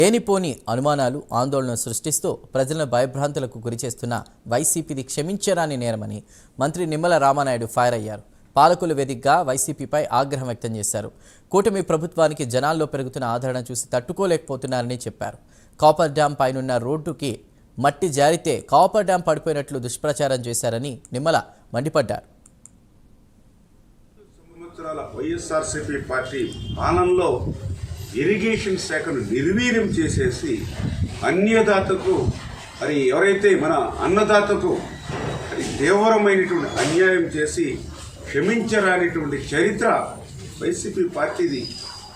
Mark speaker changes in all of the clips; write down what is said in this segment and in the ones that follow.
Speaker 1: లేనిపోని అనుమానాలు ఆందోళన సృష్టిస్తూ ప్రజలను భయభ్రాంతులకు గురిచేస్తున్న వైసీపీది క్షమించరాని నేరమని మంత్రి నిమ్మల రామానాయుడు ఫైర్ అయ్యారు. పాలకుల వేదికగా వైసీపీపై ఆగ్రహం వ్యక్తం చేశారు. కూటమి ప్రభుత్వానికి జనాల్లో పెరుగుతున్న ఆదరణ చూసి తట్టుకోలేకపోతున్నారని చెప్పారు. కాపర్ డ్యాం పైనున్న రోడ్డుకి మట్టి జారితే కాపర్ డ్యాం పడిపోయినట్లు దుష్ప్రచారం చేశారని నిమ్మల మండిపడ్డారు.
Speaker 2: వైఎస్ఆర్సీపీ పార్టీ పాలనలో ఇరిగేషన్ శాఖను నిర్వీర్యం చేసేసి అన్యదాతకు మరి ఎవరైతే మన అన్నదాతకు అది తీవ్రమైనటువంటి అన్యాయం చేసి క్షమించరానిటువంటి చరిత్ర వైసీపీ పార్టీది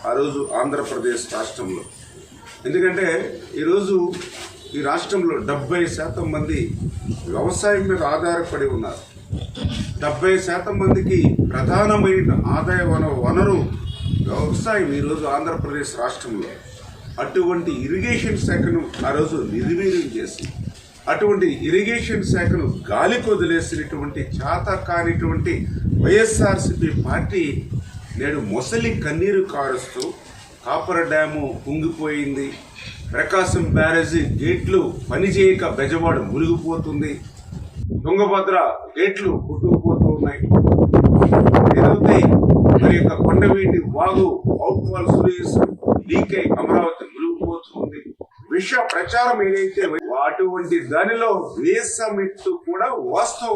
Speaker 2: ఆ రోజు ఆంధ్రప్రదేశ్ రాష్ట్రంలో. ఎందుకంటే ఈరోజు ఈ రాష్ట్రంలో 70% మంది వ్యవసాయం మీద ఆధారపడి ఉన్నారు. 70% మందికి ప్రధానమైన ఆదాయ వనరు వ్యవసాయం ఈరోజు ఆంధ్రప్రదేశ్ రాష్ట్రంలో. అటువంటి ఇరిగేషన్ శాఖను ఆ రోజు నిర్వీర్యం చేసి అటువంటి ఇరిగేషన్ శాఖను గాలికి వదిలేసినటువంటి చేత కానిటువంటి వైఎస్ఆర్సీపీ పార్టీ నేడు మొసలి కన్నీరు కారుస్తూ కాపర్ డ్యాము కుంగిపోయింది, ప్రకాశం బ్యారేజీ గేట్లు పనిచేయక బెజవాడ మునిగిపోతుంది, తుంగభద్ర గేట్లు కొట్టుకుపోతూ ఉన్నాయి, ఏదైతే మరి యొక్క కొండవీటి వాగు అవుట్వాల్ సురేష్ లీక్ అయి అమరావతి మునిగిపోతుంది, విష ప్రచారం ఏదైతే అటువంటి దానిలో వేసమెత్తు కూడా వాస్తవం.